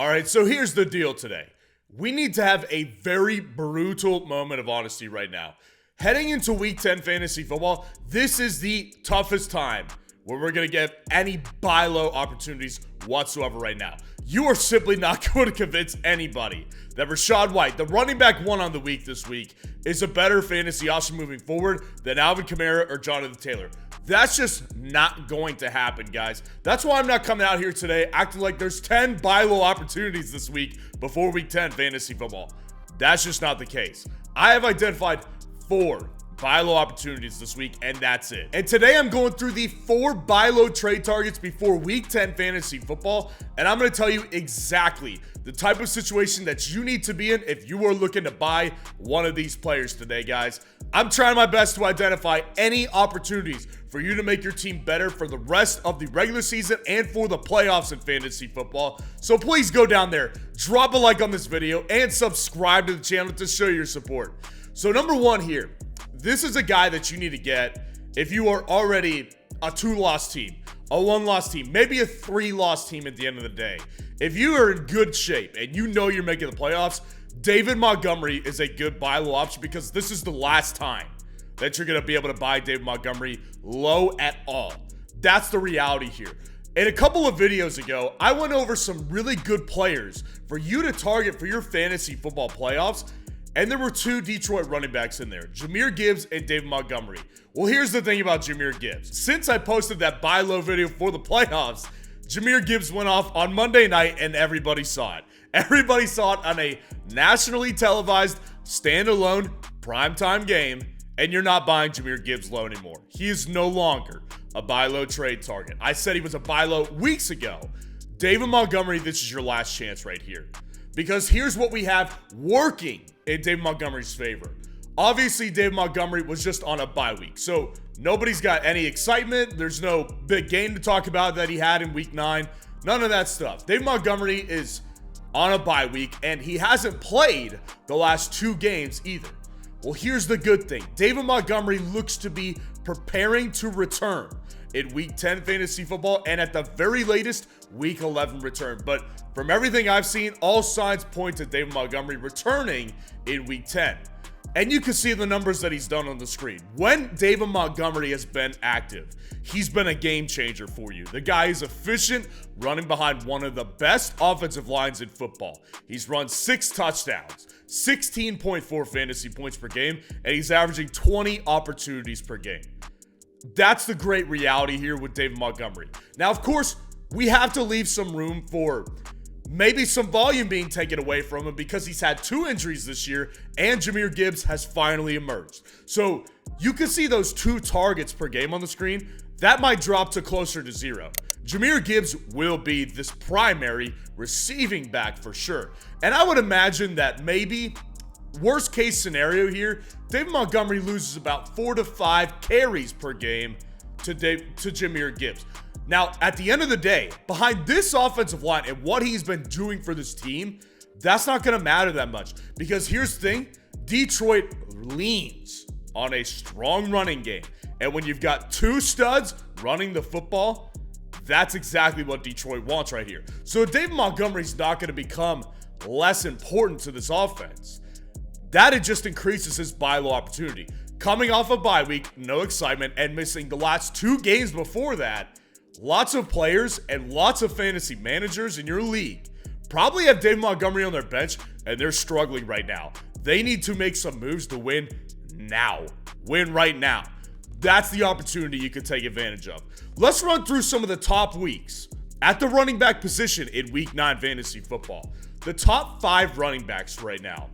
All right, so here's the deal today. We need to have a very brutal moment of honesty right now. Heading into Week 10 fantasy football, this is the toughest time where we're going to get any buy low opportunities whatsoever right now. You are simply not going to convince anybody that Rachaad White, the running back one on the week this week, is a better fantasy option moving forward than Alvin Kamara or Jonathan Taylor. That's just not going to happen, guys. That's why I'm not coming out here today acting like there's 10 buy low opportunities this week before Week 10 fantasy football. That's just not the case. I have identified 4 buy low opportunities this week, and that's it. And today I'm going through the 4 buy low trade targets before Week 10 fantasy football, and I'm going to tell you exactly the type of situation that you need to be in if you are looking to buy one of these players today, guys. I'm trying my best to identify any opportunities for you to make your team better for the rest of the regular season and for the playoffs in fantasy football. So please go down there, drop a like on this video, and subscribe to the channel to show your support. So number 1 here, this is a guy that you need to get if you are already a 2-loss team, a 1-loss team, maybe a 3-loss team at the end of the day. If you are in good shape and you know you're making the playoffs, David Montgomery is a good buy low option because this is the last time that you're going to be able to buy David Montgomery low at all. That's the reality here. In a couple of videos ago, I went over some really good players for you to target for your fantasy football playoffs. And there were 2 Detroit running backs in there, Jahmyr Gibbs and David Montgomery. Well, here's the thing about Jahmyr Gibbs. Since I posted that buy low video for the playoffs, Jahmyr Gibbs went off on Monday night and everybody saw it. Everybody saw it on a nationally televised, standalone, primetime game, and you're not buying Jahmyr Gibbs low anymore. He is no longer a buy low trade target. I said he was a buy low weeks ago. David Montgomery, this is your last chance right here. Because here's what we have working in David Montgomery's favor. Obviously, David Montgomery was just on a bye week, so nobody's got any excitement. There's no big game to talk about that he had in Week 9. None of that stuff. David Montgomery is on a bye week, and he hasn't played the last 2 games either. Well, here's the good thing. David Montgomery looks to be preparing to return in Week 10 fantasy football, and at the very latest, Week 11 return. But from everything I've seen, all signs point to David Montgomery returning in Week 10. And you can see the numbers that he's done on the screen. When David Montgomery has been active, he's been a game changer for you. The guy is efficient, running behind one of the best offensive lines in football. He's run 6 touchdowns, 16.4 fantasy points per game, and he's averaging 20 opportunities per game. That's the great reality here with David Montgomery. Now, of course, we have to leave some room for maybe some volume being taken away from him because he's had 2 injuries this year and Jahmyr Gibbs has finally emerged. So you can see those 2 targets per game on the screen. That might drop to closer to 0. Jahmyr Gibbs will be this primary receiving back for sure. And I would imagine that maybe worst case scenario here, David Montgomery loses about 4 to 5 carries per game to Jahmyr Gibbs. Now, at the end of the day, behind this offensive line and what he's been doing for this team, that's not going to matter that much. Because here's the thing, Detroit leans on a strong running game. And when you've got 2 studs running the football, that's exactly what Detroit wants right here. So David Montgomery's not going to become less important to this offense. That it just increases his buy low opportunity. Coming off a bye week, no excitement, and missing the last 2 games before that, lots of players and lots of fantasy managers in your league probably have David Montgomery on their bench, and they're struggling right now. They need to make some moves to win now. Win right now. That's the opportunity you could take advantage of. Let's run through some of the top weeks at the running back position in Week 9 fantasy football. The top 5 running backs right now.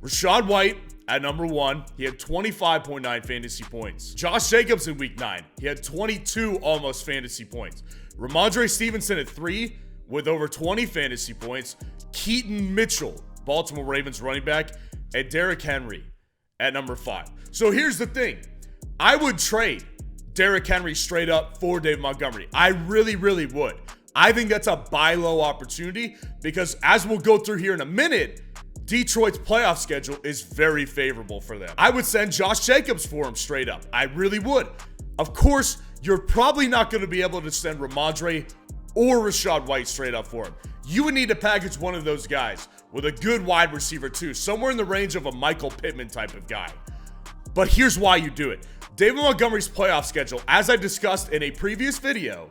Rachaad White at number 1, he had 25.9 fantasy points. Josh Jacobs in Week 9, he had 22 almost fantasy points. Ramondre Stevenson at 3 with over 20 fantasy points. Keaton Mitchell, Baltimore Ravens running back, and Derrick Henry at number 5. So here's the thing. I would trade Derrick Henry straight up for David Montgomery. I really, really would. I think that's a buy low opportunity because as we'll go through here in a minute, Detroit's playoff schedule is very favorable for them. I would send Josh Jacobs for him straight up. I really would. Of course, you're probably not going to be able to send Ramondre or Rachaad White straight up for him. you would need to package one of those guys with a good wide receiver too, somewhere in the range of a Michael Pittman type of guy. But here's why you do it. David Montgomery's playoff schedule, as I discussed in a previous video,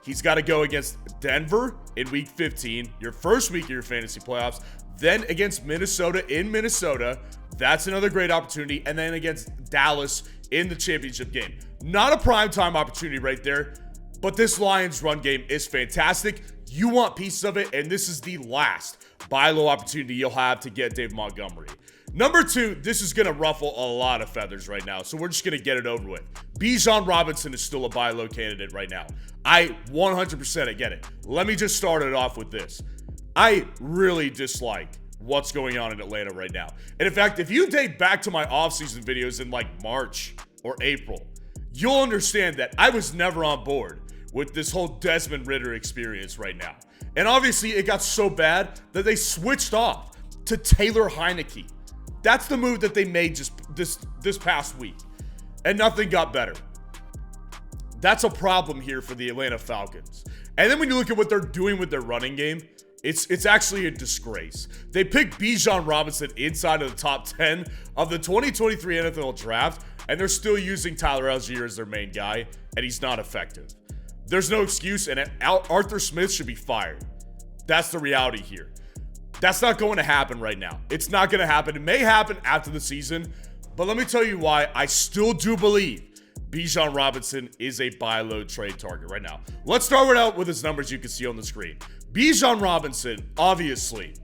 he's got to go against Denver in week 15, your first week of your fantasy playoffs, then against Minnesota in Minnesota. That's another great opportunity. And then against Dallas in the championship game. Not a primetime opportunity right there, but this Lions run game is fantastic. You want pieces of it, and this is the last buy low opportunity you'll have to get David Montgomery. Number 2, this is going to ruffle a lot of feathers right now, so we're just going to get it over with. Bejon Robinson is still a buy low candidate right now. I 100% get it. Let me just start it off with this. I really dislike what's going on in Atlanta right now. And in fact, if you date back to my offseason videos in like March or April, you'll understand that I was never on board with this whole Desmond Ridder experience right now. And obviously it got so bad that they switched off to Taylor Heineke. That's the move that they made just this past week. And nothing got better. That's a problem here for the Atlanta Falcons. And then when you look at what they're doing with their running game, it's actually a disgrace. They picked Bejon Robinson inside of the top 10 of the 2023 NFL draft, and they're still using Tyler Algier as their main guy, and he's not effective. There's no excuse, and Arthur Smith should be fired. That's the reality here. That's not going to happen right now. It's not going to happen. It may happen after the season, but let me tell you why I still do believe Bejon Robinson is a buy low trade target right now. Let's start it out with his numbers you can see on the screen. Bejon Robinson, obviously,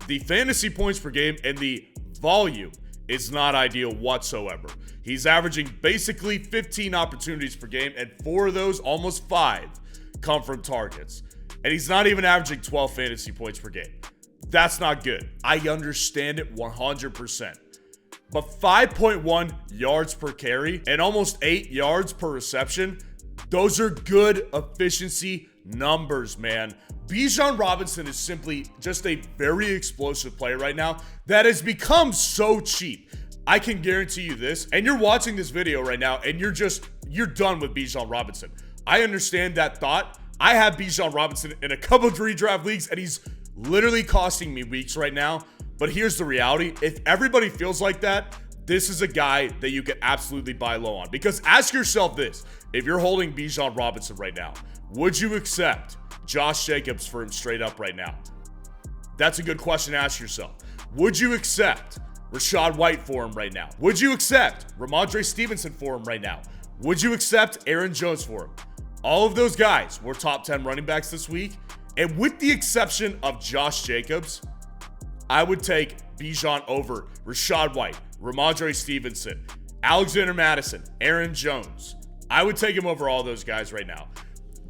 the fantasy points per game and the volume is not ideal whatsoever. He's averaging basically 15 opportunities per game, and 4 of those, almost 5, come from targets. And he's not even averaging 12 fantasy points per game. That's not good. I understand it 100%. But 5.1 yards per carry and almost 8 yards per reception, those are good efficiency numbers, man. Bejon Robinson is simply just a very explosive player right now that has become so cheap. I can guarantee you this, and you're watching this video right now and you're done with Bejon Robinson. I understand that thought. I have Bejon Robinson in a couple of redraft leagues and he's literally costing me weeks right now. But here's the reality. If everybody feels like that, this is a guy that you can absolutely buy low on. Because ask yourself this, if you're holding Bejon Robinson right now, would you accept Josh Jacobs for him straight up right now? That's a good question to ask yourself. Would you accept Rachaad White for him right now? Would you accept Ramondre Stevenson for him right now? Would you accept Aaron Jones for him? All of those guys were top 10 running backs this week. And with the exception of Josh Jacobs, I would take Bejon over Rachaad White, Ramondre Stevenson, Alexander Mattison, Aaron Jones. I would take him over all those guys right now.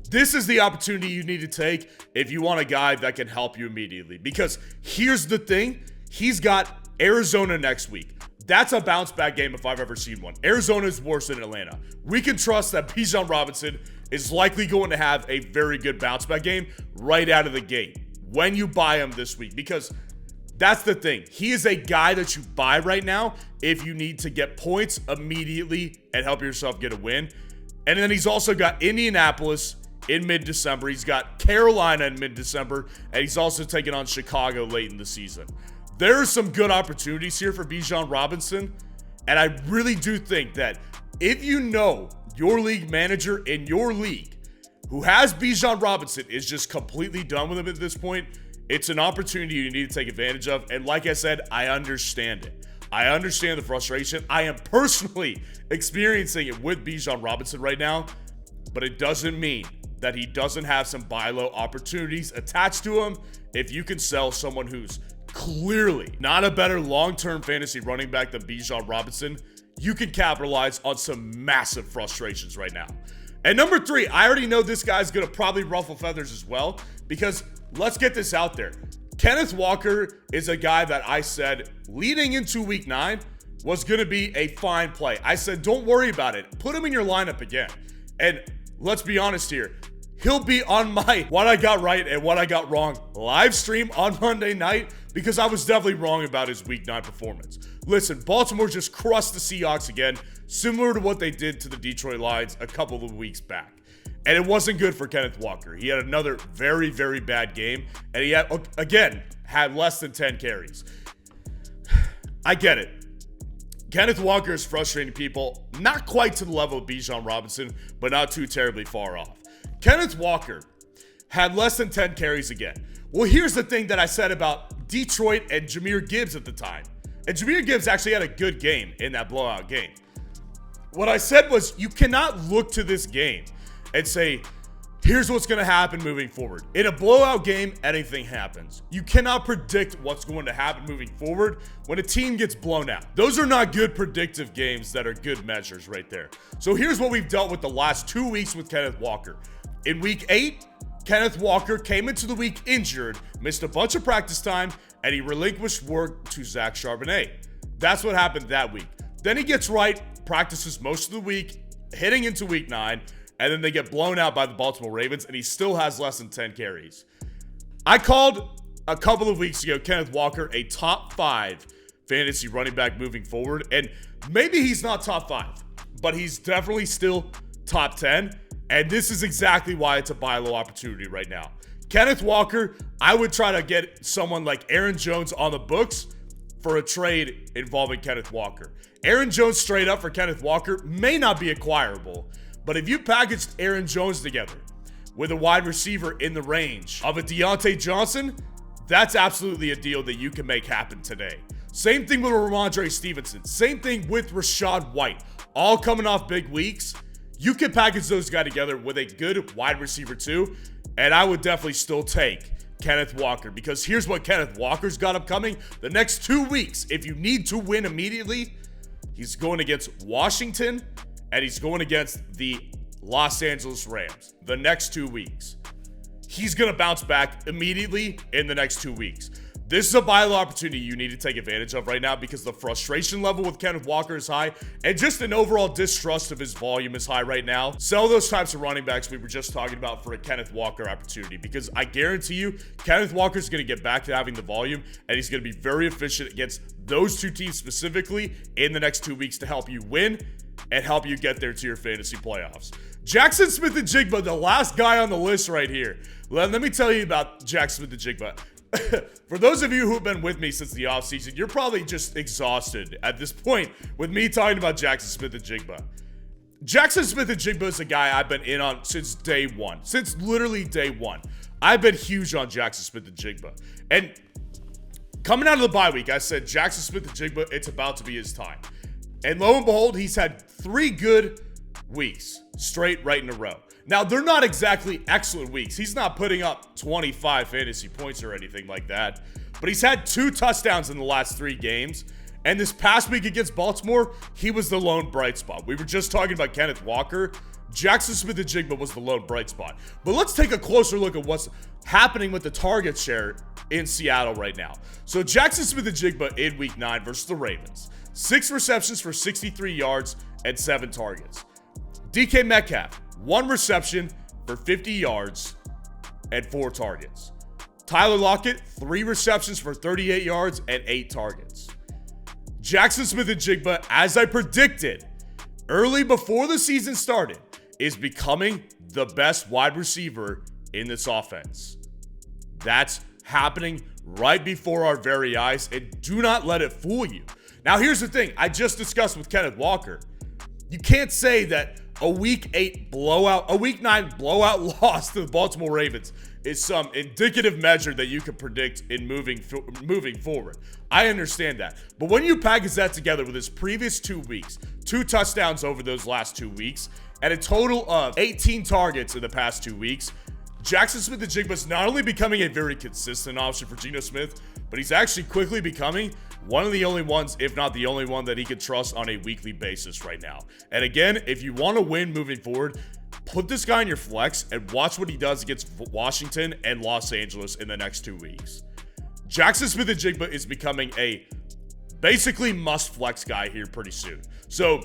This is the opportunity you need to take if you want a guy that can help you immediately. Because here's the thing. He's got Arizona next week. That's a bounce back game if I've ever seen one. Arizona is worse than Atlanta. We can trust that Bejon Robinson is likely going to have a very good bounce back game right out of the gate when you buy him this week. Because that's the thing. He is a guy that you buy right now if you need to get points immediately and help yourself get a win. And then he's also got Indianapolis in mid-December. He's got Carolina in mid-December. And he's also taking on Chicago late in the season. There are some good opportunities here for Bejon Robinson. And I really do think that if you know your league manager in your league who has Bejon Robinson is just completely done with him at this point, it's an opportunity you need to take advantage of. And like I said, I understand it. I understand the frustration. I am personally experiencing it with Bejon Robinson right now, but it doesn't mean that he doesn't have some buy low opportunities attached to him. If you can sell someone who's clearly not a better long-term fantasy running back than Bejon Robinson, you can capitalize on some massive frustrations right now. And number 3, I already know this guy's going to probably ruffle feathers as well, because let's get this out there. Kenneth Walker is a guy that I said leading into week 9 was going to be a fine play. I said, don't worry about it. Put him in your lineup again. And let's be honest here. He'll be on my what I got right and what I got wrong live stream on Monday night, because I was definitely wrong about his week 9 performance. Listen, Baltimore just crushed the Seahawks again, similar to what they did to the Detroit Lions a couple of weeks back. And it wasn't good for Kenneth Walker. He had another very, very bad game. And he had, again, had less than 10 carries. I get it. Kenneth Walker is frustrating people, not quite to the level of Bejon Robinson, but not too terribly far off. Kenneth Walker had less than 10 carries again. Well, here's the thing that I said about Detroit and Jahmyr Gibbs at the time. And Jahmyr Gibbs actually had a good game in that blowout game. What I said was, you cannot look to this game and say, here's what's going to happen moving forward. In a blowout game, anything happens. You cannot predict what's going to happen moving forward when a team gets blown out. Those are not good predictive games that are good measures right there. So here's what we've dealt with the last 2 weeks with Kenneth Walker. In week 8, Kenneth Walker came into the week injured, missed a bunch of practice time, and he relinquished work to Zach Charbonnet. That's what happened that week. Then he gets right, practices most of the week, hitting into week 9, and then they get blown out by the Baltimore Ravens, and he still has less than 10 carries. I called a couple of weeks ago Kenneth Walker a top 5 fantasy running back moving forward, and maybe he's not top 5, but he's definitely still top 10, and this is exactly why it's a buy low opportunity right now. Kenneth Walker, I would try to get someone like Aaron Jones on the books for a trade involving Kenneth Walker. Aaron Jones straight up for Kenneth Walker may not be acquirable, but if you packaged Aaron Jones together with a wide receiver in the range of a Deontay Johnson, that's absolutely a deal that you can make happen today. Same thing with Ramondre Stevenson. Same thing with Rachaad White. All coming off big weeks. You can package those guys together with a good wide receiver too, and I would definitely still take Kenneth Walker, because here's what Kenneth Walker's got upcoming. The next 2 weeks, if you need to win immediately, he's going against Washington, and he's going against the Los Angeles Rams the next 2 weeks. He's going to bounce back immediately in the next 2 weeks. This is a buy low opportunity you need to take advantage of right now, because the frustration level with Kenneth Walker is high, and just an overall distrust of his volume is high right now. Sell those types of running backs we were just talking about for a Kenneth Walker opportunity, because I guarantee you Kenneth Walker is going to get back to having the volume, and he's going to be very efficient against those 2 teams specifically in the next 2 weeks to help you win and help you get there to your fantasy playoffs. Jackson Smith-Njigba, the last guy on the list right here. Let me tell you about Jackson Smith-Njigba. For those of you who've been with me since the offseason, you're probably just exhausted at this point with me talking about Jackson Smith-Njigba. Jackson Smith-Njigba is a guy I've been in on since day one. Since literally day one. I've been huge on Jackson Smith-Njigba. And coming out of the bye week, I said, Jackson Smith-Njigba, it's about to be his time. And lo and behold, he's had 3 good weeks straight right in a row. Now, they're not exactly excellent weeks. He's not putting up 25 fantasy points or anything like that. But he's had 2 touchdowns in the last 3 games. And this past week against Baltimore, he was the lone bright spot. We were just talking about Kenneth Walker. Jackson Smith-Njigba was the lone bright spot. But let's take a closer look at what's happening with the target share in Seattle right now. So Jackson Smith-Njigba in week 9 versus the Ravens. 6 receptions for 63 yards and 7 targets. DK Metcalf, 1 reception for 50 yards and 4 targets. Tyler Lockett, 3 receptions for 38 yards and 8 targets. Jackson Smith-Njigba, as I predicted early before the season started, is becoming the best wide receiver in this offense. That's happening right before our very eyes, and do not let it fool you. Now, here's the thing I just discussed with Kenneth Walker. You can't say that a week 9 blowout loss to the Baltimore Ravens is some indicative measure that you can predict in moving forward. I understand that. But when you package that together with his previous 2 weeks, 2 touchdowns over those last 2 weeks, and a total of 18 targets in the past 2 weeks, Jackson Smith-Njigba is not only becoming a very consistent option for Geno Smith, but he's actually quickly becoming one of the only ones, if not the only one, that he can trust on a weekly basis right now. And again, if you want to win moving forward, put this guy in your flex and watch what he does against Washington and Los Angeles in the next 2 weeks. Jackson Smith-Njigba is becoming a basically must flex guy here pretty soon. So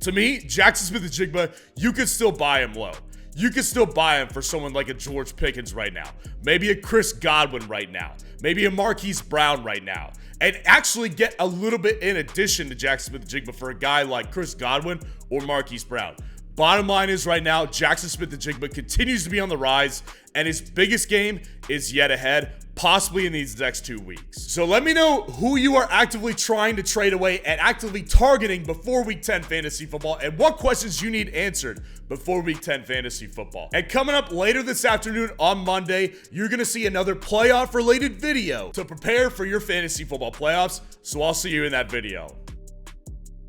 to me, Jackson Smith-Njigba, you could still buy him low. You can still buy him for someone like a George Pickens right now. Maybe a Chris Godwin right now. Maybe a Marquise Brown right now. And actually get a little bit in addition to Jackson Smith-Njigba for a guy like Chris Godwin or Marquise Brown. Bottom line is right now, Jackson Smith-Njigba continues to be on the rise, and his biggest game is yet ahead, possibly in these next 2 weeks. So let me know who you are actively trying to trade away and actively targeting before Week 10 fantasy football, and what questions you need answered before Week 10 fantasy football. And coming up later this afternoon on Monday, you're going to see another playoff-related video to prepare for your fantasy football playoffs, so I'll see you in that video.